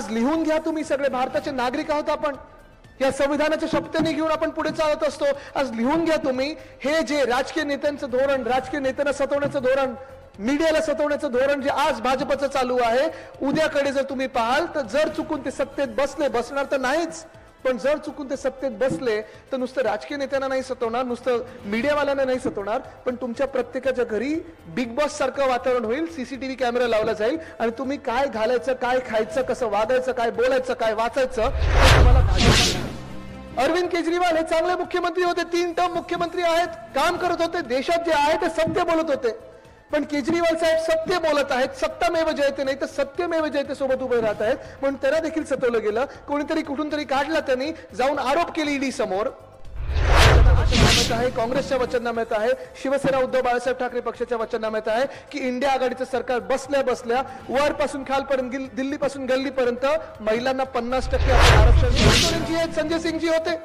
आज लिहून घ्या, तुम्ही सगळे भारताचे नागरिक आहोत आपण, या संविधानाच्या शपथेने घेऊन आपण पुढे चालत असतो. आज लिहून घ्या तुम्ही, हे जे राजकीय नेत्यांचं धोरण, राजकीय नेत्यांना सतवण्याचं धोरण, मीडियाला सतवण्याचं धोरण जे आज भाजपचं चालू आहे, उद्याकडे जर तुम्ही पाहाल तर जर चुकून ते सत्तेत बसले, बसणार तर नाहीच, पण जर चुकून ते सत्तेत बसले तर नुसतं राजकीय नेत्यांना नाही सतवणार, नुसतं मीडियावाल्यांना नाही सतवणार, पण तुमच्या प्रत्येकाच्या घरी बिग बॉस सारखं वातावरण होईल. सीसीटीव्ही कॅमेरा लावला जाईल आणि तुम्ही काय घालायचं, काय खायचं, कसं वागायचं, काय बोलायचं, काय वाचायचं हे तुम्हाला. अरविंद केजरीवाल हे चांगले मुख्यमंत्री होते, 3 टर्म मुख्यमंत्री आहेत, काम करत होते, देशात जे आहे ते सत्य बोलत होते. पण केजरीवाल साहेब सत्य बोलत आहेत, सत्तामेव जयते नाही तर सत्यमेव जयते सोबत उभे राहत आहेत, म्हणून त्यांना देखील सतवलं गेलं. कोणीतरी कुठून तरी काढला, त्यांनी जाऊन आरोप केले ईडी समोर. आहे काँग्रेसच्या वचननाम्यात आहे, शिवसेना उद्धव बाळासाहेब ठाकरे पक्षाच्या वचननाम्यात आहे की इंडिया आघाडीचं सरकार बसल्या बसल्या वरपासून खालपर्यंत, दिल्लीपासून गल्लीपर्यंत महिलांना 50% आरक्षण. संजय सिंगजी होते,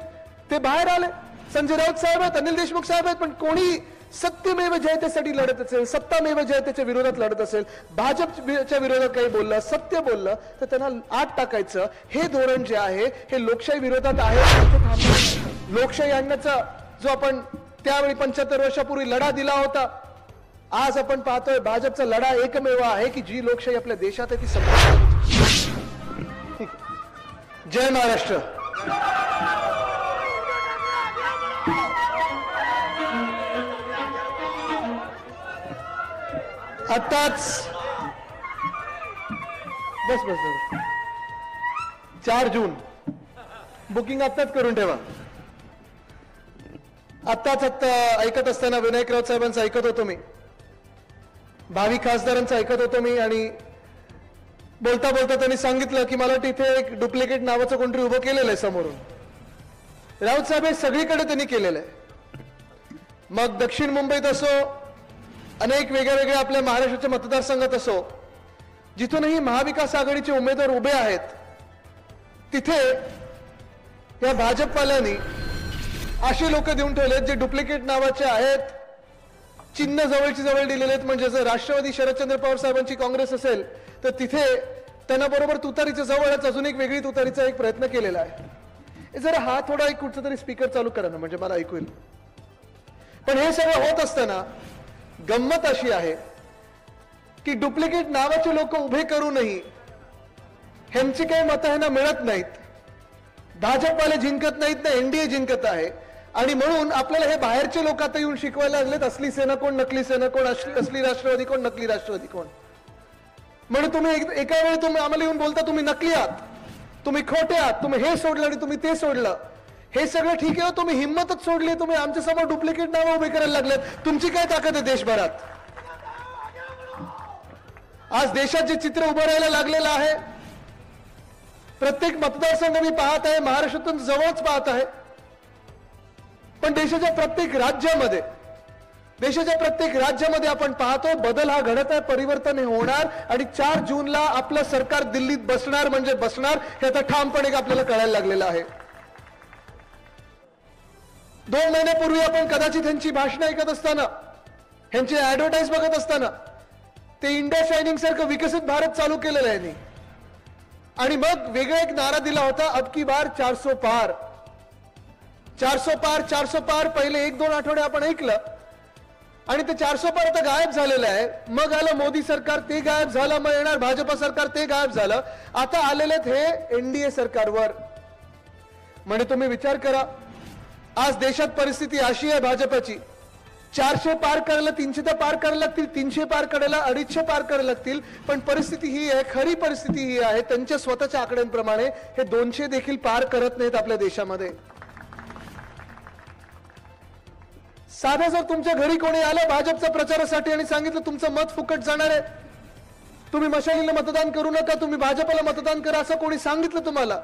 ते बाहेर आले. संजय राऊत साहेब आहेत, अनिल देशमुख साहेब आहेत, पण कोणी सत्यमेव जयतेसाठी लढत असेल, सत्तामेव जयतेच्या विरोधात लढत असेल, भाजपच्या विरोधात काही बोललं, सत्य बोललं तर त्यांना आत टाकायचं, हे धोरण जे आहे हे लोकशाही विरोधात आहे. लोकशाही आणण्याचा जो आपण त्यावेळी 75 वर्षापूर्वी लढा दिला होता, आज आपण पाहतोय भाजपचा लढा एकमेव आहे की जी लोकशाही आपल्या देशात आहे ती संपवण्याची. जय महाराष्ट्र. आताच बस 4 जून बुकिंग आत्ताच करून ठेवा. आत्ताच ऐकत असताना विनायक राऊत साहेबांचं ऐकत होतो मी, भावी खासदारांचं ऐकत होतो मी, आणि बोलता बोलता त्यांनी सांगितलं की मला तिथे एक डुप्लिकेट नावाचं कोणतरी उभं केलेलं आहे समोरून. राऊत साहेब हे सगळीकडे त्यांनी केलेलं आहे, मग दक्षिण मुंबईत असो, अनेक वेगळ्या आपल्या महाराष्ट्राच्या मतदारसंघात असो, जिथूनही महाविकास आघाडीचे उमेदवार उभे आहेत, तिथे या भाजपवाल्यांनी असे लोक देऊन ठेवलेत जे डुप्लिकेट नावाचे आहेत, चिन्ह जवळची जवळ दिलेले आहेत. म्हणजे जर राष्ट्रवादी शरदचंद्र पवार साहेबांची काँग्रेस असेल तर तिथे त्यांना बरोबर तुतारीच्या जवळच अजून एक वेगळी तुतारीचा एक प्रयत्न केलेला आहे. जरा हा थोडा एक कुठचा तरी स्पीकर चालू करा ना, म्हणजे मला ऐकू येईल. पण हे सगळं होत असताना गंमत अशी आहे की डुप्लिकेट नावाचे लोक उभे करूनही ह्यांची काही मतं ह्यांना मिळत नाहीत, भाजपवाले जिंकत नाहीत ना एनडीए जिंकत आहे. आणि म्हणून आपल्याला हे बाहेरचे लोक आता येऊन शिकवायला लागलेत असली सेना कोण, नकली सेना कोण, असली राष्ट्रवादी कोण, नकली राष्ट्रवादी कोण. म्हणून तुम्ही एका वेळी तुम्ही आम्हाला येऊन बोलता तुम्ही नकली आहात, तुम्ही खोटे आहात, तुम्ही हे सोडलं आणि तुम्ही ते सोडलं. हे सगळं ठीक आहे, तुम्ही हिंमतच सोडली, तुम्ही आमच्या समोर डुप्लिकेट नावं उभे करायला लागलेत. तुमची काय ताकद आहे देशभरात? आज देशात जे चित्र उभं राहायला लागलेलं आहे, प्रत्येक मतदारसंघ मी पाहत आहे, महाराष्ट्रातून जवळच पाहत आहे, पण देशाच्या प्रत्येक राज्यामध्ये आपण पाहतो बदल हा घडत आहे, परिवर्तन हे होणार. आणि 4 जूनला आपलं सरकार दिल्लीत बसणार म्हणजे बसणार, हे आता ठामपणे आपल्याला कळायला लागलेलं आहे. 2 महिन्यापूर्वी आपण कदाचित ह्यांची भाषणं ऐकत असताना, ह्यांची ऍडव्हर्टाईज बघत असताना ते इंडिया शायनिंग सारखं विकसित भारत चालू केलेलं आहे, आणि मग वेगळा एक नारा दिला होता, अब की बार 400 पार. 400 पार 400 पार पहिले 1-2 आठवडे आपण ऐकलं, आणि ते 400 पार आता गायब झालेलं आहे. मग आलं मोदी सरकार, ते गायब झालं, मग येणार भाजपा सरकार, ते गायब झालं. आता आलेले हे एनडीए सरकारवर. म्हणजे तुम्ही विचार करा, आज देशात परिस्थिती अशी आहे भाजपची, 400 पार करायला 300 तर पार करायला लागतील, 300 पार करायला 250 पार करायला लागतील. पण परिस्थिती ही आहे, खरी परिस्थिती ही आहे, त्यांच्या स्वतःच्या आकड्यांप्रमाणे हे 200 देखील पार करत नाहीत आपल्या देशामध्ये. साधा जर तुमच्या घरी कोणी आलं भाजपच्या प्रचारासाठी आणि सांगितलं तुमचं मत फुकट जाणार आहे, तुम्ही मशालीला मतदान करू नका, तुम्ही भाजपला मतदान करा, असं कोणी सांगितलं तुम्हाला,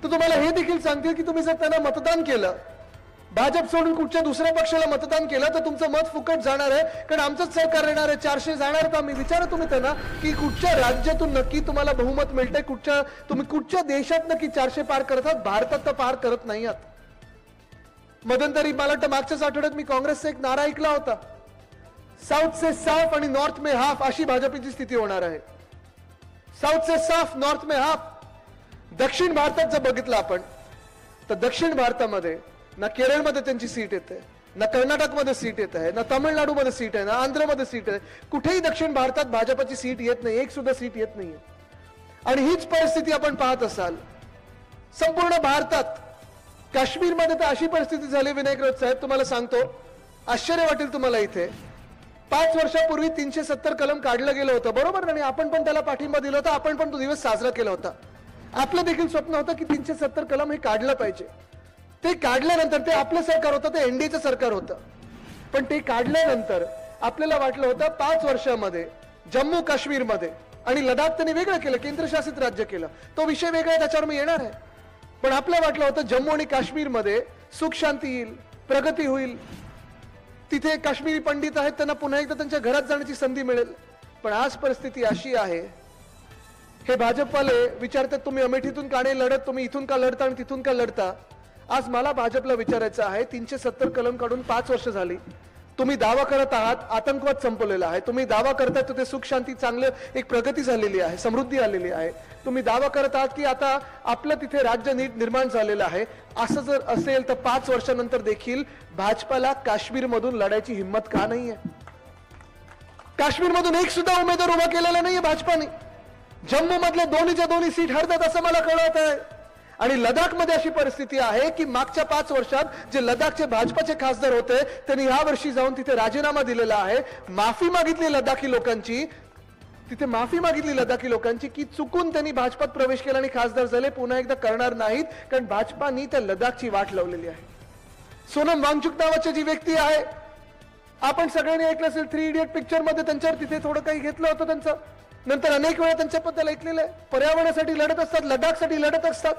तर तुम्हाला हे देखील सांगतील की तुम्ही जर त्यांना मतदान केलं, भाजप सोडून कुठच्या दुसऱ्या पक्षाला मतदान केलं, तर तुमचं मत फुकट जाणार आहे, कारण आमचंच सरकार येणार आहे, 400 जाणार. तर मी विचारा तुम्ही त्यांना की कुठच्या राज्यातून नक्की तुम्हाला बहुमत मिळतंय, तुम्ही कुठच्या देशात नक्की 400 पार करतात, भारतात तर पार करत नाही आहात. मध्यंतरी मला वाटतं मागच्याच आठवड्यात मी काँग्रेसचा एक नारा ऐकला होता, साऊथ से साफ आणि नॉर्थ में हाफ, अशी भाजपची स्थिती होणार आहे. साउथ से साफ, नॉर्थ में हाफ. दक्षिण भारतात जर बघितलं आपण तर दक्षिण भारतामध्ये ना केरळमध्ये त्यांची सीट येते, ना कर्नाटकमध्ये सीट येत आहे, ना तामिळनाडूमध्ये सीट आहे, ना आंध्रमध्ये सीट आहे. कुठेही दक्षिण भारतात भाजपची सीट येत नाही, एक सुद्धा सीट येत नाहीये. आणि हीच परिस्थिती आपण पाहत असाल संपूर्ण भारतात. काश्मीरमध्ये तर अशी परिस्थिती झाली विनायक राऊत साहेब, तुम्हाला सांगतो, आश्चर्य वाटेल तुम्हाला. इथे 5 वर्षापूर्वी 370 कलम काढलं गेलं होतं, बरोबर. आणि आपण पण त्याला पाठिंबा दिला होता, आपण पण तो दिवस साजरा केला होता. आपलं देखील स्वप्न होतं की 370 कलम हे काढलं पाहिजे. ते काढल्यानंतर ते आपलं सरकार होतं, ते एनडीएचं सरकार होतं. पण ते काढल्यानंतर आपल्याला वाटलं होतं 5 वर्षामध्ये जम्मू काश्मीरमध्ये आणि लडाख त्यांनी वेगळं केलं, केंद्रशासित राज्य केलं. तो विषय वेगळा आहे, त्याच्यावर मी येणार आहे. पण आपल्याला वाटलं होतं जम्मू आणि काश्मीरमध्ये सुख शांती येईल, प्रगती होईल, तिथे काश्मीरी पंडित आहेत त्यांना पुन्हा एकदा त्यांच्या घरात जाण्याची संधी मिळेल. पण आज परिस्थिती अशी आहे, हे भाजपवाले विचारतात तुम्ही अमेठीतून का नाही लढत, तुम्ही इथून का लढता आणि तिथून का लढता. आज मला भाजपला विचारायचं आहे, 370 कलम काढून 5 वर्ष झाली. तुम्ही दावा करत आहात आतंकवाद संपलेला आहे, तुम्ही दावा करताय तिथे सुख शांती चांगलं एक प्रगती झालेली आहे, समृद्धी आलेली आहे, तुम्ही दावा करत आहात की आता आपलं तिथे राज्य नीट निर्माण झालेलं आहे. असं जर असेल तर 5 वर्षानंतर देखील भाजपाला काश्मीरमधून लढायची हिंमत का नाहीये? काश्मीरमधून एक सुद्धा उमेदवार उभा केलेला नाहीये भाजपाने. जम्मू मधले दोन्हीच्या दोन्ही सीट हरतात असं मला कळत आहे. आणि लडाखमध्ये अशी परिस्थिती आहे की मागच्या 5 वर्षात जे लडाखचे भाजपाचे खासदार होते त्यांनी या वर्षी जाऊन तिथे राजीनामा दिलेला आहे, माफी मागितली लडाखी लोकांची, तिथे माफी मागितली लडाखी लोकांची की चुकून त्यांनी भाजपात प्रवेश केला आणि खासदार झाले, पुन्हा एकदा करणार नाहीत, कारण भाजपानी त्या लडाखची वाट लावलेली आहे. सोनम वांगचुक नावाची जी व्यक्ती आहे, आपण सगळ्यांनी ऐकलं असेल 3 इडियट पिक्चर मध्ये त्यांच्यावर तिथे थोडं काही घेतलं होतं त्यांचं. नंतर अनेक वेळा त्यांच्याबद्दल ऐकलेलं आहे. पर्यावरणासाठी लढत असतात, लडाखसाठी लढत असतात.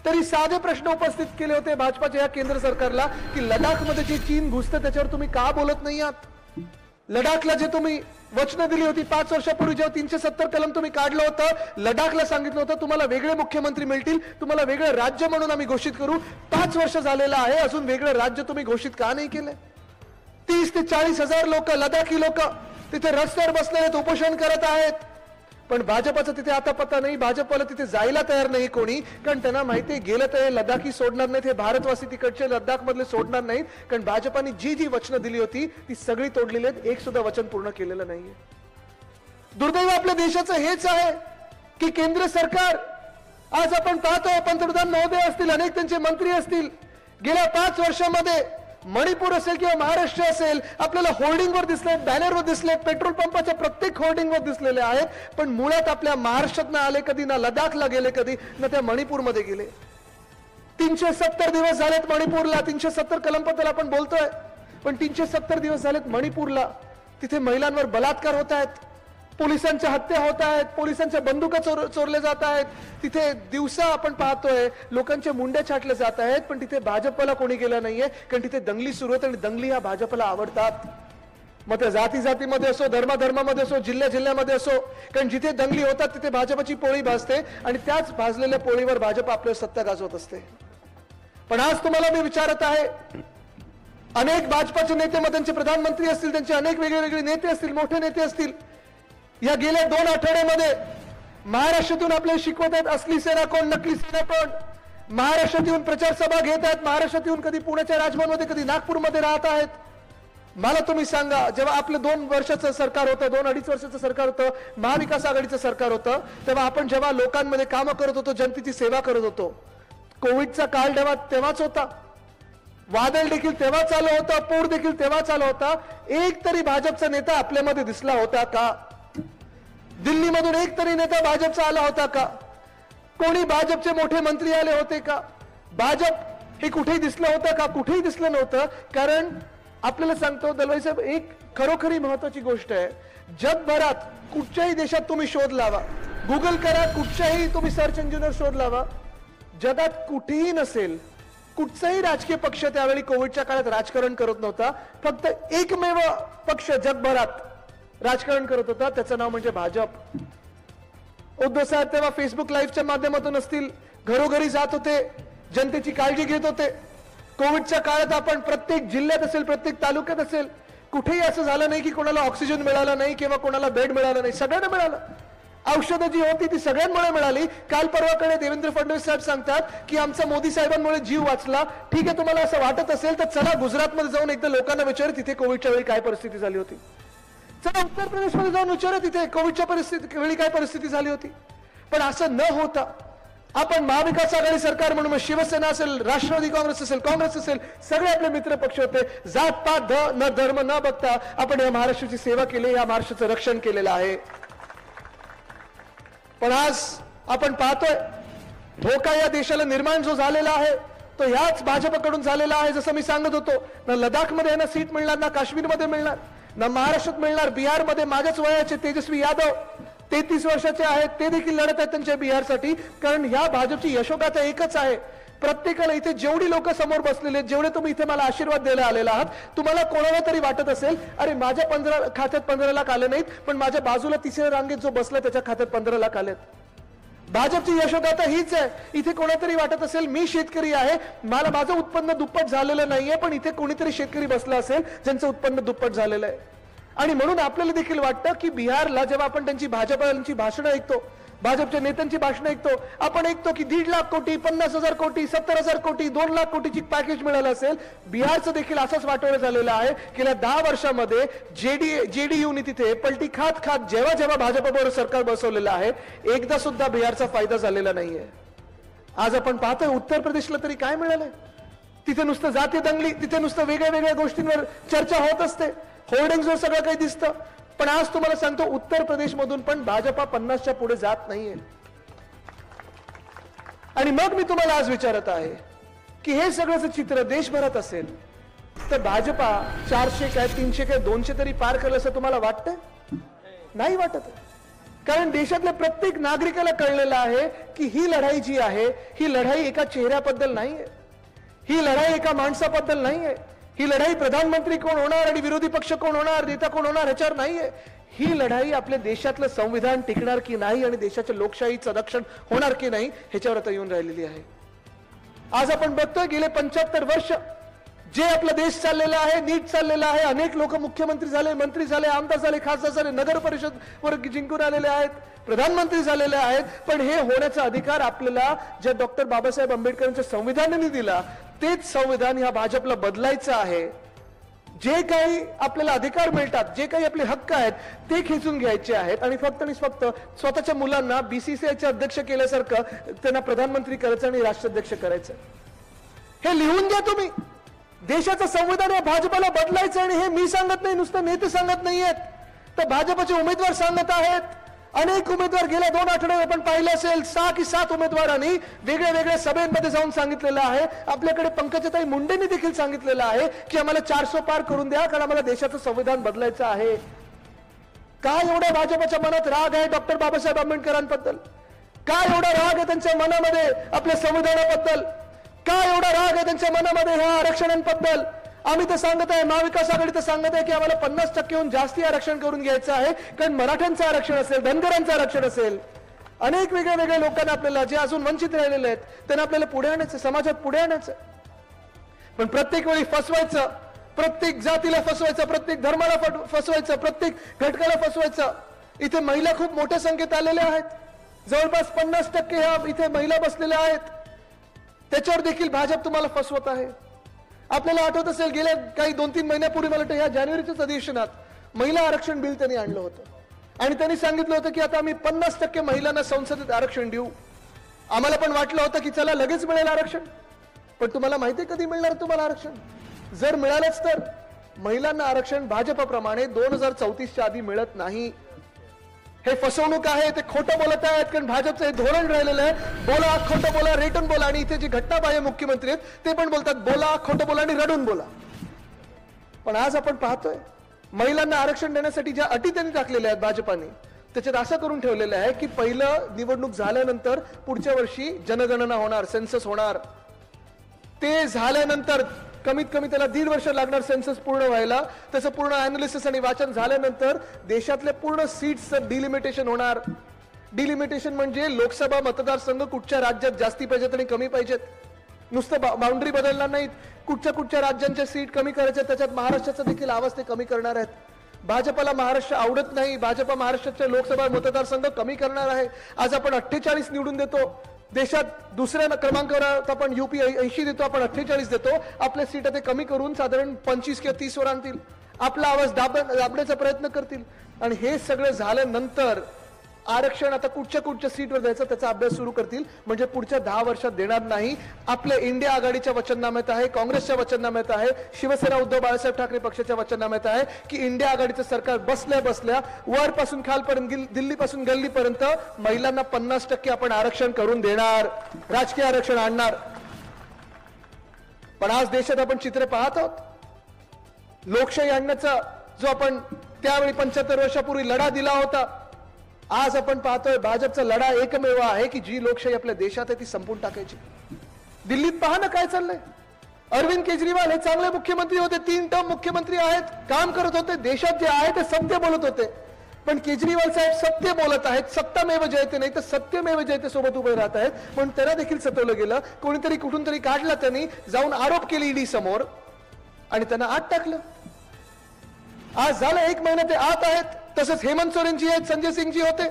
तरी साधे प्रश्न उपस्थित केले होते भाजपाच्या या केंद्र सरकारला की लडाखमध्ये जे चीन घुसतं त्याच्यावर तुम्ही का बोलत नाही आहात? लडाखला जे तुम्ही वचनं दिली होती 5 वर्षापूर्वी, जेव्हा 370 कलम तुम्ही काढलं होतं, लडाखला सांगितलं होतं तुम्हाला वेगळे मुख्यमंत्री मिळतील, तुम्हाला वेगळं राज्य म्हणून आम्ही घोषित करू. 5 वर्ष झालेलं आहे, अजून वेगळं राज्य तुम्ही घोषित का नाही केलं? 30 ते 40 हजार लोक, लडाखी लोक तिथे रस्त्यावर बसले आहेत, उपोषण करत आहेत. पण भाजपाचा तिथे आता पत्ता नाही, भाजपवाला तिथे जायला तयार नाही कोणी, कारण त्यांना माहिती आहे गेलं तर लडाखी सोडणार नाहीत, हे भारतवासी तिकडचे लडाख मधले सोडणार नाहीत, कारण भाजपाने जी जी वचनं दिली होती ती सगळी तोडलेली आहेत, एक सुद्धा वचन पूर्ण केलेलं नाहीये. दुर्दैव आपल्या देशाचं हेच आहे की केंद्र सरकार, आज आपण पाहतोय पंतप्रधान महोदय असतील, अनेक त्यांचे मंत्री असतील, गेल्या 5 वर्षामध्ये मणिपूर असेल किंवा महाराष्ट्र असेल, आपल्याला होर्डिंगवर दिसले, बॅनरवर दिसले, पेट्रोल पंपाच्या प्रत्येक होर्डिंगवर दिसलेले आहेत. पण मुळात आपल्या महाराष्ट्रात ना आले कधी, ना लडाखला गेले कधी, ना त्या मणिपूरमध्ये गेले. 370 दिवस झालेत मणिपूरला, 370 कलमबद्दल आपण बोलतोय, पण 370 दिवस झालेत मणिपूरला. तिथे महिलांवर बलात्कार होत आहेत, पोलिसांच्या हत्या होत आहेत, पोलिसांच्या बंदुका चोरल्या जात आहेत, तिथे दिवसा आपण पाहतोय लोकांच्या मुंड्या छाटल्या जात आहेत. पण तिथे भाजपला कोणी गेलं नाहीये, कारण तिथे दंगली सुरू आहेत आणि दंगली ह्या भाजपला आवडतात. मग त्या जाती जातीमध्ये असो, धर्मामध्ये असो, जिल्ह्यामध्ये असो, कारण जिथे दंगली होतात तिथे भाजपची पोळी भाजते आणि त्याच भाजलेल्या पोळीवर भाजप आपल्या सत्ता गाजवत असते. पण आज तुम्हाला मी विचारत आहे, अनेक भाजपाचे नेते, मग त्यांचे प्रधानमंत्री असतील, त्यांचे अनेक वेगळे नेते असतील, मोठे नेते असतील, या गेल्या 2 आठवड्यामध्ये महाराष्ट्रातून आपल्याला शिकवत आहेत असली सेना कोण, नकली सेना कोण. महाराष्ट्रात येऊन प्रचार सभा घेत आहेत, महाराष्ट्रात येऊन कधी पुण्याच्या राजभवनमध्ये, कधी नागपूरमध्ये राहत आहेत. मला तुम्ही सांगा, जेव्हा आपलं 2 वर्षाचं सरकार होतं, 2-2.5 वर्षाचं सरकार होतं, महाविकास आघाडीचं सरकार होतं, तेव्हा आपण जेव्हा लोकांमध्ये कामं करत होतो, जनतेची सेवा करत होतो, कोविडचा काळ तेव्हाच होता, वादळ देखील तेव्हाच आलं होतं, पूर देखील तेव्हाच आला होता. एक तरी भाजपचा नेता आपल्यामध्ये दिसला होता का? दिल्लीमधून एक तरी नेता भाजपचा आला होता का? कोणी भाजपचे मोठे मंत्री आले होते का? भाजप हे कुठेही दिसलं होतं का? कुठेही दिसलं नव्हतं. कारण आपल्याला सांगतो दलवाई साहेब, एक खरोखरी महत्वाची गोष्ट आहे, जगभरात कुठच्याही देशात तुम्ही शोध लावा, गुगल करा, कुठच्याही तुम्ही सर्च इंजिनवर शोध लावा, जगात कुठेही नसेल कुठचाही राजकीय पक्ष त्यावेळी कोविडच्या काळात राजकारण करत नव्हता. फक्त एकमेव पक्ष जगभरात राजकारण करत होता, त्याचं नाव म्हणजे भाजप. उद्धव साहेब तेव्हा फेसबुक लाईव्हच्या माध्यमातून असतील, घरोघरी जात होते, जनतेची काळजी घेत होते. कोविडच्या काळात आपण प्रत्येक जिल्ह्यात असेल, प्रत्येक तालुक्यात असेल, कुठेही असं झालं नाही की कोणाला ऑक्सिजन मिळाला नाही किंवा कोणाला बेड मिळाला नाही, सगळ्यांना मिळालं. औषधं जी होती ती सगळ्यांमुळे मिळाली. काल परवाकडे देवेंद्र फडणवीस साहेब सांगतात की आमचा मोदी साहेबांमुळे जीव वाचला. ठीक आहे, तुम्हाला असं वाटत असेल तर चला गुजरातमध्ये जाऊन एकदा लोकांना विचार तिथे कोविडच्या वेळी काय परिस्थिती झाली होती. चला उत्तर प्रदेशमध्ये जाऊन विचारा तिथे कोविडच्या वेळी काय परिस्थिती झाली होती. पण असं न होता आपण महाविकास आघाडी सरकार म्हणून शिवसेना असेल, राष्ट्रवादी काँग्रेस असेल, काँग्रेस असेल, सगळे आपले मित्र पक्ष होते. जात पात न धर्म न बघता आपण या महाराष्ट्राची सेवा केली, या महाराष्ट्राचं रक्षण केलेलं आहे. पण आज आपण पाहतोय धोका या देशाला निर्माण जो झालेला आहे तो ह्याच भाजपकडून झालेला आहे. जसं मी सांगत होतो, ना लडाखमध्ये ना सीट मिळणार, ना काश्मीरमध्ये मिळणार, ना महाराष्ट्रात मिळणार. बिहारमध्ये माझ्याच वयाचे तेजस्वी यादव 33 वर्षाचे आहेत, ते देखील लढत आहेत त्यांच्या बिहारसाठी. कारण ह्या भाजपची यशोगाथा एकच आहे. प्रत्येकाला इथे जेवढी लोक समोर बसलेले आहेत, जेवढे तुम्ही इथे मला आशीर्वाद द्यायला आलेला आहात, तुम्हाला कोणाला तरी वाटत असेल अरे माझ्या खात्यात 15 लाख आले नाहीत, पण माझ्या बाजूला तिसऱ्या रांगेत जो बसला त्याच्या खात्यात 15 लाख आलेत. भाजपची यशोगाथा हीच आहे. इथे कोणातरी वाटत असेल मी शेतकरी आहे, मला माझं उत्पन्न दुप्पट झालेलं नाहीये, पण इथे कोणीतरी शेतकरी बसला असेल ज्यांचं उत्पन्न दुप्पट झालेलं आहे. आणि म्हणून आपल्याला देखील वाटतं की बिहारला जेव्हा आपण त्यांची भाजपाची भाषणं ऐकतो, भाजपच्या नेत्यांची भाषणं ऐकतो, आपण ऐकतो की 1.5 लाख कोटी, 50,000 कोटी, 70,000 कोटी, 2 लाख कोटीची पॅकेज मिळालं असेल. बिहारचं देखील असंच वाटवलं झालेलं आहे. गेल्या 10 वर्षामध्ये जेडीयूने तिथे पलटी खात खात जेव्हा जेव्हा भाजपबरोबर सरकार बसवलेलं आहे, एकदा सुद्धा बिहारचा फायदा झालेला नाहीये. आज आपण पाहतोय उत्तर प्रदेशला तरी काय मिळालंय. तिथे नुसतं जातीय दंगली, तिथे नुसतं वेगळ्या वेगळ्या गोष्टींवर चर्चा होत असते, होर्डिंग्सवर सगळं काही दिसतं. पण आज तुम्हाला सांगतो उत्तर प्रदेशमधून पण भाजपा 50च्या पुढे जात नाहीये. आणि मग मी तुम्हाला आज विचारत आहे की हे सगळं चित्र देशभरात असेल तर भाजपा 400 काय 300 काय 200 तरी पार करेल असं तुम्हाला वाटतंय? नाही वाटत. कारण देशातल्या प्रत्येक नागरिकाला कळलेलं आहे की ही लढाई जी आहे ही लढाई एका चेहऱ्याबद्दल नाहीये, ही लढाई एका माणसाबद्दल नाहीये, ही लढाई प्रधानमंत्री कोण होणार आणि विरोधी पक्ष कोण होणार, नेता कोण होणार ह्याच्यावर नाहीये. ही लढाई आपल्या देशातलं संविधान टिकणार की नाही आणि देशाच्या लोकशाहीचं रक्षण होणार की नाही ह्याच्यावर आता येऊन राहिलेली आहे. आज आपण बघतोय गेले 75 वर्ष जे आपला देश चाललेला आहे, नीट चाललेला आहे. अनेक लोक मुख्यमंत्री झाले, मंत्री झाले, आमदार झाले, खासदार झाले, नगर परिषद वर जिंकून आलेले आहेत, प्रधानमंत्री झालेले आहेत. पण हे होण्याचा अधिकार आपल्याला जे डॉक्टर बाबासाहेब आंबेडकरांच्या संविधानाने दिला तेच संविधान ह्या भाजपला बदलायचं आहे. जे काही आपल्याला अधिकार मिळतात, जे काही आपले हक्क आहेत ते खेचून घ्यायचे आहेत आणि फक्त स्वतःच्या मुलांना बीसीसीआयचे अध्यक्ष केल्यासारखं त्यांना प्रधानमंत्री करायचं आणि राष्ट्राध्यक्ष करायचं. हे लिहून घ्या तुम्ही. देशाचं संविधान हे भाजपला बदलायचं आणि हे मी सांगत नाही, नुसतं नेते सांगत नाहीयेत, तर भाजपचे उमेदवार सांगत आहेत. अनेक उमेदवार गेल्या 2 आठवड्यात आपण पाहिलं असेल 6 की 7 उमेदवारांनी वेगळ्या वेगळ्या सभेमध्ये जाऊन सांगितलेलं आहे. आपल्याकडे पंकजाताई मुंडेंनी देखील सांगितलेलं आहे की आम्हाला 400 पार करून द्या कारण आम्हाला देशाचं संविधान बदलायचं आहे. काय एवढा भाजपच्या मनात राग आहे डॉक्टर बाबासाहेब आंबेडकरांबद्दल? काय एवढा राग आहे त्यांच्या मनामध्ये आपल्या संविधानाबद्दल? काय एवढा राग आहे त्यांच्या मनामध्ये ह्या आरक्षणांबद्दल? आम्ही तर सांगत आहे, महाविकास आघाडी तर सांगत आहे की आम्हाला 50%हून जास्ती आरक्षण करून घ्यायचं आहे. कारण मराठ्यांचं आरक्षण असेल, धनगरांचं आरक्षण असेल, अनेक वेगळ्या लोकांना आपल्याला जे अजून वंचित राहिलेले आहेत त्यांना आपल्याला पुढे आणायचं, समाजात पुढे आणायचं. पण प्रत्येक वेळी फसवायचं, प्रत्येक जातीला फसवायचं, प्रत्येक धर्माला फसवायचं, प्रत्येक घटकाला फसवायचं. इथे महिला खूप मोठ्या संख्येत आलेल्या आहेत, जवळपास 50% ह्या इथे महिला बसलेल्या आहेत. त्याच्यावर देखील भाजप तुम्हाला फसवत आहे. आपल्याला आठवत असेल गेल्या काही 2-3 महिन्यापूर्वी मला वाटतं या जानेवारीच्याच अधिवेशनात महिला आरक्षण बिल त्यांनी आणलं होतं आणि त्यांनी सांगितलं होतं की आता आम्ही 50% महिलांना संसदेत आरक्षण देऊ. आम्हाला पण वाटलं होतं की चला लगेच मिळेल आरक्षण. पण तुम्हाला माहिती आहे कधी मिळणार तुम्हाला आरक्षण? जर मिळालंच तर महिलांना आरक्षण भाजपप्रमाणे 2034च्या आधी मिळत नाही. हे फसवणूक आहे, ते खोटं बोलत आहेत. कारण भाजपचं हे धोरण राहिलेलं आहे, बोला खोटं बोला रेटून बोला. आणि इथे जे घटनाबाह्य मुख्यमंत्री आहेत ते पण बोलतात बोला खोटं बोला आणि रडून बोला. पण आज आपण पाहतोय महिलांना आरक्षण देण्यासाठी ज्या अटी त्यांनी टाकलेल्या आहेत भाजपाने, त्याच्यात असं करून ठेवलेलं आहे की पहिलं निवडणूक झाल्यानंतर पुढच्या वर्षी जनगणना होणार, सेन्सस होणार. ते झाल्यानंतर कमीत कमी त्याला 1.5 वर्ष लागणार सेन्सस पूर्ण व्हायला. त्याचं पूर्ण अनालिसिस आणि वाचन झाल्यानंतर देशातले पूर्ण सीट्सचं डिलिमिटेशन होणार. डिलिमिटेशन म्हणजे लोकसभा मतदारसंघ कुठच्या राज्यात जास्ती पाहिजेत आणि कमी पाहिजेत. नुसतं बाउंड्री बदलणार नाहीत, कुठच्या राज्यांच्या सीट कमी करायच्या, त्याच्यात महाराष्ट्राचा देखील आवाज ते कमी करणार आहेत. भाजपला महाराष्ट्र आवडत नाही, भाजप महाराष्ट्राचे लोकसभा मतदारसंघ कमी करणार आहे. आज आपण 48 निवडून देतो, देशात दुसऱ्या क्रमांकावर आपण यूपी 80 देतो, आपण 48 देतो. आपल्या सीट ते कमी करून साधारण 25 किंवा 30 वर आणतील, आपला आवाज दाबण्याचा प्रयत्न करतील. आणि हे सगळं झाल्यानंतर आरक्षण आता कुठच्या सीटवर द्यायचं त्याचा अभ्यास सुरू करतील. म्हणजे पुढच्या 10 वर्षात देणार नाही. आपल्या इंडिया आघाडीच्या वचननाम्यात आहे, काँग्रेसच्या वचननाम्यात आहे, शिवसेना उद्धव बाळासाहेब ठाकरे पक्षाच्या वचननाम्यात आहे की इंडिया आघाडीचं सरकार बसल्या बसल्या वरपासून खालपर्यंत, दिल्लीपासून गल्लीपर्यंत महिलांना 50% आपण आरक्षण करून देणार, राजकीय आरक्षण आणणार. पण आज देशात आपण चित्र पाहत आहोत. लोकशाही आणण्याचा जो आपण त्यावेळी 75 वर्षापूर्वी लढा दिला होता, आज आपण पाहतोय भाजपचा लढा एकमेव आहे की जी लोकशाही आपल्या देशात आहे ती संपून टाकायची. दिल्लीत पहा ना काय चाललंय. अरविंद केजरीवाल हे चांगले मुख्यमंत्री होते, 3 टर्म मुख्यमंत्री आहेत, काम करत होते, देशात जे आहे ते सत्य बोलत होते. पण केजरीवाल साहेब सत्य बोलत आहेत, सत्तामेव जयते नाही तर सत्यमेव जयते सोबत उभे राहत आहेत. म्हणून त्यांना देखील सतवलं गेलं. कोणीतरी कुठून तरी काढला, त्यांनी जाऊन आरोप केले ईडी समोर आणि त्यांना आत टाकलं. आज झालं 1 महिना ते आत आहेत. तसंच हेमंत सोरेनजी आहेत, संजय सिंगजी होते,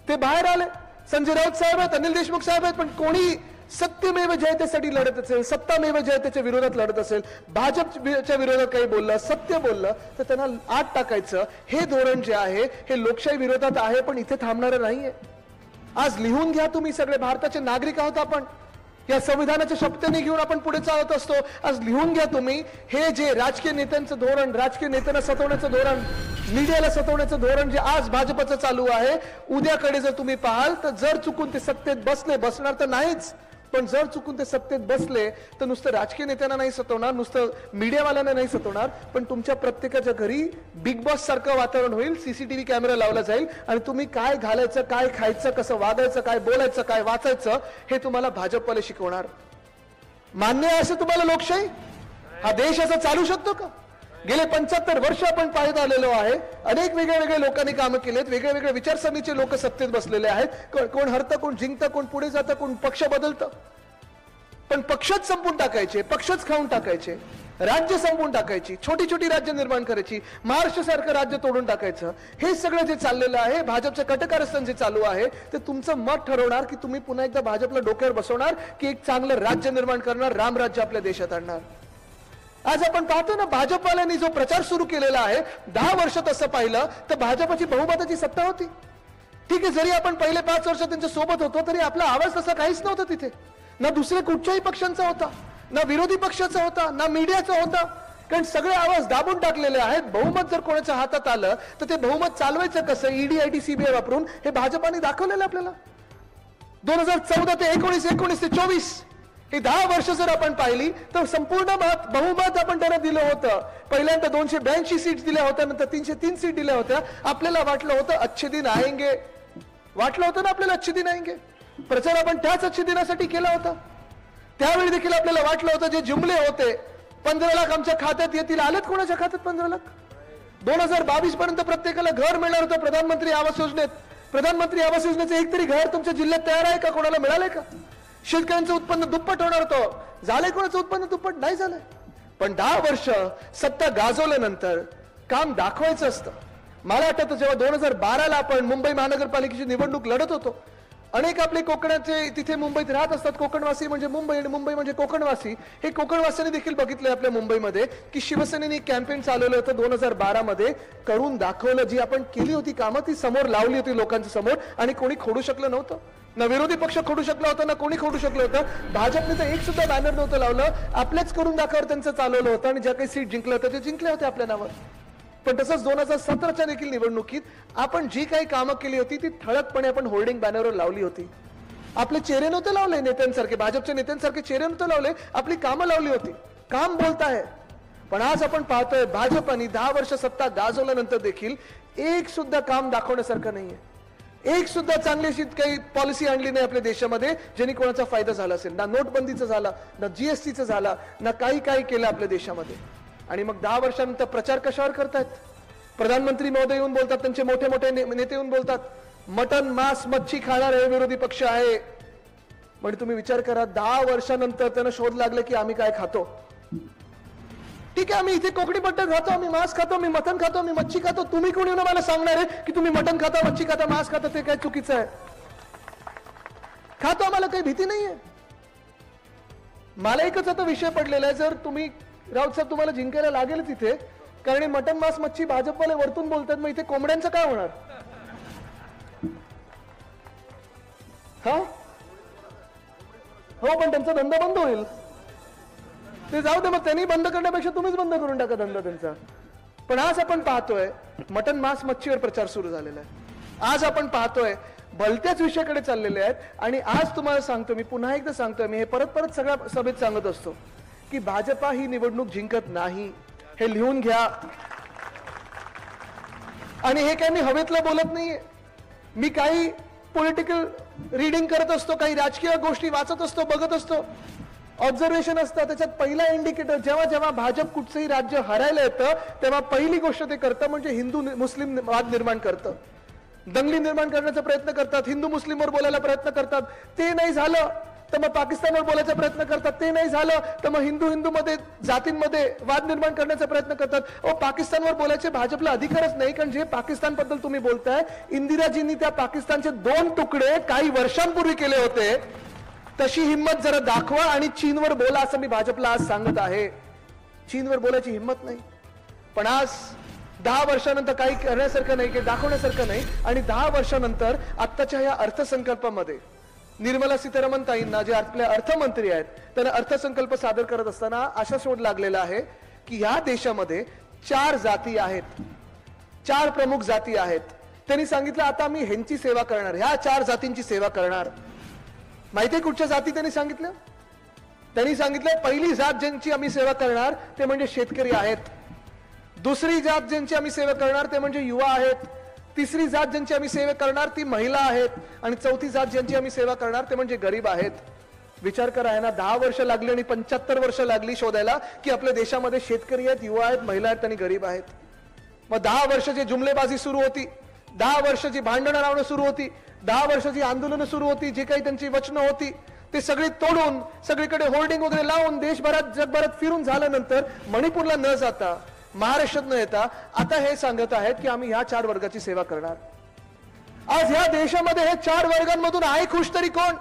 ते बाहेर आले, संजय राऊत साहेब आहेत, अनिल देशमुख साहेब आहेत. पण कोणी सत्यमेव जयतेसाठी लढत असेल, सत्तामेव जयतेच्या विरोधात लढत असेल, भाजपच्या विरोधात काही बोललं, सत्य बोललं तर त्यांना आत टाकायचं हे धोरण जे आहे हे लोकशाही विरोधात आहे. पण इथे थांबणारं नाहीये. आज लिहून घ्या, तुम्ही सगळे भारताचे नागरिक आहोत. आपण या संविधानाच्या शपथेने घेऊन आपण पुढे चालत असतो. आज लिहून घ्या तुम्ही, हे जे राजकीय नेत्यांचं धोरण, राजकीय नेत्यांना सतवण्याचं धोरण, मीडियाला सतवण्याचं धोरण जे आज भाजपचं चालू आहे, उद्याकडे जर तुम्ही पाहाल तर जर चुकून ते सत्तेत बसणार तर नाहीच, पण जर चुकून ते सत्तेत बसले तर नुसतं राजकीय नेत्यांना नाही सतवणार, नुसतं मीडियावाल्यांना नाही सतवणार, पण तुमच्या प्रत्येकाच्या घरी बिग बॉस सारखं वातावरण होईल. सीसीटीव्ही कॅमेरा लावला जाईल आणि तुम्ही काय घालायचं, काय खायचं, कसं वागायचं, काय बोलायचं, काय वाचायचं हे तुम्हाला भाजपवाले शिकवणार. मान्य आहे असं तुम्हाला लोकशाही? हा देश असा चालू शकतो का? गेले 75 वर्ष आपण पाहत आलेलो आहे. अनेक वेगळ्या लोकांनी कामं केलेत, वेगळ्या विचारसरणीचे लोक सत्तेत बसलेले आहेत. कोण हरतं, कोण जिंकतं, कोण पुढे जातं, कोण पक्ष बदलतं. पण पक्षच संपून टाकायचे, पक्षच खाऊन टाकायचे, राज्य संपून टाकायची, छोटी राज्य निर्माण करायची, महाराष्ट्र सारखं राज्य तोडून टाकायचं. हे सगळं जे चाललेलं आहे, भाजपचं कटकारस्थान जे चालू आहे, ते तुमचं मत ठरवणार की तुम्ही पुन्हा एकदा भाजपला डोक्यावर बसवणार की एक चांगलं राज्य निर्माण करणार, रामराज्य आपल्या देशात आणणार. आज आपण पाहतो ना, भाजपवाल्यांनी जो प्रचार सुरू केलेला आहे, 10 वर्ष तसं पाहिलं तर भाजपची बहुमताची सत्ता होती. ठीक आहे, जरी आपण पहिले 5 वर्ष त्यांच्या सोबत होतो तरी आपला आवाज तसा काहीच नव्हता तिथे. ना दुसरे कुठच्याही पक्षांचा होता, ना विरोधी पक्षाचा होता, ना मीडियाचा होता. कारण सगळे आवाज दाबून टाकलेले आहेत. बहुमत जर कोणाच्या हातात आलं तर ते बहुमत चालवायचं कसं, ईडी आयटी सीबीआय वापरून, हे भाजपाने दाखवलेलं आपल्याला. 2014 ते 19, 19 ते 24 ही 10 वर्ष जर आपण पाहिली तर संपूर्ण बहुमत आपण त्यांना दिलं होतं. पहिल्यांदा 282 सीट दिल्या होत्या, नंतर 303 सीट दिल्या होत्या. आपल्याला वाटलं होतं अच्छे दिन आएंगे, वाटलं होतं ना आपल्याला अच्छे दिन आएंगे. प्रचार आपण त्याच अच्छे दिनासाठी केला होता. त्यावेळी देखील आपल्याला वाटलं होतं जे जुमले होते 15 लाख आमच्या खात्यात येतील, आलेत कोणाच्या खात्यात 15 लाख? 2022 पर्यंत प्रत्येकाला घर मिळणार होतं प्रधानमंत्री आवास योजनेत. प्रधानमंत्री आवास योजनेचं एक तरी घर तुमच्या जिल्ह्यात तयार आहे का? कोणाला मिळालंय का? शेतकऱ्यांचं उत्पन्न दुप्पट होणार होतं, झालंय कोणाचं उत्पन्न दुप्पट? नाही झालंय. पण 10 वर्ष सत्ता गाजवल्यानंतर काम दाखवायचं असतं. मला आठवतं जेव्हा 2012ला आपण मुंबई महानगरपालिकेची निवडणूक लढत होतो, अनेक आपले कोकणाचे तिथे मुंबईत राहत असतात, कोकणवासी म्हणजे मुंबई आणि मुंबई म्हणजे कोकणवासी. हे कोकणवासियांनी देखील बघितलंय आपल्या मुंबईमध्ये की शिवसेनेने कॅम्पेन चालवलं होतं 2012 मध्ये, करून दाखवलं. जी आपण केली होती कामं ती समोर लावली होती लोकांच्या समोर आणि कोणी खोडू शकलं नव्हतं. ना विरोधी पक्ष खोडू शकला होता, ना कोणी खोडू शकलं होतं. भाजपने तर एक सुद्धा बॅनर नव्हतं लावलं, आपल्याच करून दाखवावर त्यांचं चालवलं होतं आणि ज्या काही सीट जिंकल्या होत्या ते जिंकल्या होत्या आपल्या नावावर. पण तसंच 2017च्या देखील निवडणुकीत आपण जी काही कामं केली होती ती ठळकपणे आपण होर्डिंग बॅनरवर लावली होती. आपले चेहरे नव्हते लावले नेत्यांसारखे, भाजपच्या नेत्यांसारखे चेहरे नव्हते लावले, आपली कामं लावली होती. काम बोलताय. पण आज आपण पाहतोय भाजपने 10 वर्ष सत्ता गाजवल्यानंतर देखील एक सुद्धा काम दाखवण्यासारखं नाहीये. एक सुद्धा चांगली अशी काही पॉलिसी आणली नाही आपल्या देशामध्ये ज्यांनी कोणाचा फायदा झाला असेल. ना नोटबंदीचा झाला, ना जीएसटीचा झाला, ना काही केलं आपल्या देशामध्ये. आणि मग 10 वर्षानंतर प्रचार कशावर करतायत? प्रधानमंत्री महोदय येऊन बोलतात, त्यांचे मोठे नेते येऊन बोलतात मटन मांस मच्छी खाणारे विरोधी पक्ष आहे. म्हणजे तुम्ही विचार करा, 10 वर्षानंतर त्यांना शोध लागले की आम्ही काय खातो. ठीक आहे, आम्ही इथे कोकणी पट्ट्यात खातो, आम्ही मांस खातो, मी मटण खातो, मी मच्छी खातो. तुम्ही कोणी येऊन मला सांगणार आहे की तुम्ही मटण खाता, मच्छी खाता, मांस खाता, ते काय चुकीचं आहे? खातो, आम्हाला काही भीती नाहीये. मला एकच आता विषय पडलेला आहे, जर तुम्ही राऊत साहेब तुम्हाला जिंकायला लागेल तिथे, कारण मटण मांस मच्छी भाजपवाले वरतून बोलतात, मग इथे कोंबड्यांचं काय होणार? हा हो, पण त्यांचा धंदा बंद होईल. ते जाऊ दे, मग त्यांनी बंद करण्यापेक्षा तुम्हीच बंद करून टाका धंदा त्यांचा. पण आज आपण पाहतोय मटण मांस मच्छीवर प्रचार सुरू झालेला आहे. आज आपण पाहतोय भलत्याच विषयाकडे चाललेले आहेत. आणि आज तुम्हाला सांगतो, मी पुन्हा एकदा सांगतोय, मी हे परत परत सगळ्या सभेत सांगत असतो की भाजपा ही निवडणूक जिंकत नाही. हे लिहून घ्या. आणि हे काय मी हवेतलं बोलत नाहीये. मी काही पॉलिटिकल रीडिंग करत असतो, काही राजकीय गोष्टी वाचत असतो, बघत असतो, ऑब्झर्वेशन असतं. त्याच्यात पहिला इंडिकेटर, जेव्हा जेव्हा भाजप कुठचंही राज्य हरायला येतं तेव्हा पहिली गोष्ट ते करतं म्हणजे हिंदू मुस्लिम वाद निर्माण करतं, दंगली निर्माण करण्याचा प्रयत्न करतात, हिंदू मुस्लिमवर बोलायला प्रयत्न करतात. ते नाही झालं तर मग पाकिस्तानवर बोलायचा प्रयत्न करतात. ते नाही झालं तर मग हिंदू मध्ये जातींमध्ये वाद निर्माण करण्याचा प्रयत्न करतात. पाकिस्तानवर बोलायचे भाजपला अधिकारच नाही, कारण जे पाकिस्तान बद्दल तुम्ही बोलताय, इंदिराजींनी त्या पाकिस्तानचे 2 तुकडे काही वर्षांपूर्वी केले होते. तशी हिंमत जरा दाखवा आणि चीनवर बोला, असं मी भाजपला आज सांगत आहे. चीनवर बोलायची हिंमत नाही. पण आज 10 वर्षानंतर काही करण्यासारखं नाही, काही दाखवण्यासारखं नाही. आणि 10 वर्षानंतर आत्ताच्या या अर्थसंकल्पामध्ये निर्मला सीतारामन ताईंना, जे आपले अर्थमंत्री आहेत, त्यांना अर्थसंकल्प सादर करत असताना असा शोध लागलेला आहे की ह्या देशामध्ये 4 जाती आहेत, 4 प्रमुख जाती आहेत. त्यांनी सांगितलं आता आम्ही ह्यांची सेवा करणार, ह्या 4 जातींची सेवा करणार. माहितीये कुठच्या जाती त्यांनी सांगितलं? त्यांनी सांगितलं पहिली जात ज्यांची आम्ही सेवा करणार ते म्हणजे शेतकरी आहेत, दुसरी जात ज्यांची आम्ही सेवा करणार ते म्हणजे युवा आहेत, तिसरी जात ज्यांची आम्ही सेवा करणार ती महिला आहेत, आणि चौथी जात ज्यांची आम्ही सेवा करणार ते म्हणजे गरीब आहेत. विचार करा, यांना 10 वर्ष लागली आणि 75 वर्ष लागली शोधायला की आपल्या देशामध्ये शेतकरी आहेत, युवा आहेत, महिला आहेत आणि गरीब आहेत. मग 10 वर्षाची जुमलेबाजी सुरू होती, 10 वर्षाची भांडणं लावणं सुरू होती, 10 वर्षाची आंदोलनं सुरू होती, जे काही त्यांची वचनं होती ते सगळी तोडून सगळीकडे होर्डिंग वगैरे लावून देशभरात जगभरात फिरून झाल्यानंतर मणिपूरला न जाता, महाराष्ट्रात न येता आता हे सांगत आहेत की आम्ही ह्या 4 वर्गाची सेवा करणार. आज ह्या देशामध्ये हे 4 वर्गांमधून आहे खुश तरी कोण?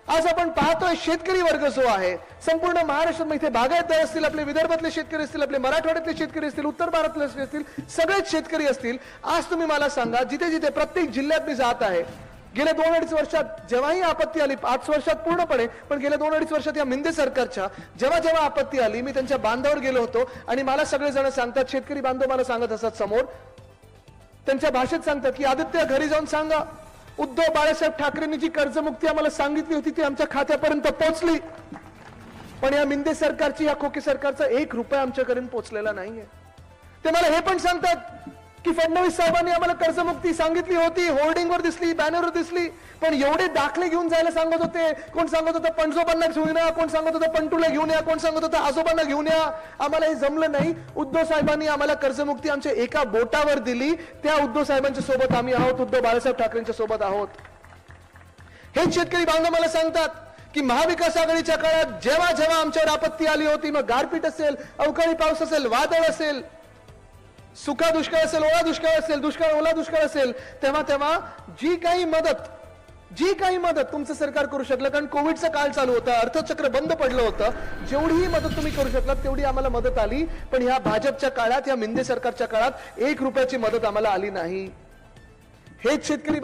आज आपण पाहतोय शेतकरी वर्ग जो आहे संपूर्ण महाराष्ट्रात, इथे बागायतदार असतील, आपले विदर्भातले शेतकरी असतील, आपले मराठवाड्यातले शेतकरी असतील, उत्तर भारतातले असतील, सगळेच शेतकरी असतील. आज तुम्ही मला सांगा, जिथे जिथे प्रत्येक जिल्ह्यात मी जात आहे, गेल्या 2-2.5 वर्षात जेव्हाही आपत्ती आली, 5 वर्षात पूर्णपणे, पण गेल्या 2-2.5 वर्षात या मिंदे सरकारच्या जेव्हा जेव्हा आपत्ती आली, मी त्यांच्या बांधावर गेलो होतो आणि मला सगळेजण सांगतात, शेतकरी बांधव मला सांगत असतात समोर, त्यांच्या भाषेत सांगतात की आदित्य घरी जाऊन सांगा, उद्धव बाळासाहेब ठाकरेंनी जी कर्जमुक्ती आम्हाला सांगितली होती ती आमच्या खात्यापर्यंत पोहोचली, पण या मिंदे सरकारची, या खोके सरकारचा 1 रुपया आमच्याकडे पोहोचलेला नाहीये. ते मला हे पण सांगतात की फडणवीस साहेबांनी आम्हाला कर्जमुक्ती सांगितली होती, होर्डिंगवर दिसली, बॅनरवर दिसली, पण एवढे दाखले घेऊन जायला सांगत होते. कोण सांगत होतं पणजोबांना घेऊन या, कोण सांगत होतं पंटूला घेऊन या, कोण सांगत होतं आजोबांना घेऊन या. आम्हाला हे जमलं नाही. उद्धव साहेबांनी आम्हाला कर्जमुक्ती आमच्या एका बोटावर दिली. त्या उद्धव साहेबांच्या सोबत आम्ही आहोत, उद्धव बाळासाहेब ठाकरेंच्या सोबत आहोत. हेच शेतकरी बांधव मला सांगतात की महाविकास आघाडीच्या काळात जेव्हा जेव्हा आमच्यावर आपत्ती आली होती, मग गारपीट असेल, अवकाळी पाऊस असेल, वादळ असेल, सुका दुष्काळ असेल, ओला दुष्काळ असेल, दुष्काळ ओला दुष्काळ असेल, तेव्हा तेव्हा जी काही मदत तुमचं सरकार करू शकलं, कारण कोविडचा काळ चालू होता, अर्थचक्र बंद पडलं होतं, जेवढीही मदत तुम्ही करू शकलात तेवढी आम्हाला मदत आली. पण ह्या भाजपच्या काळात, या मिंदे सरकारच्या काळात 1 रुपयाची मदत आम्हाला आली नाही. हेच शेतकरी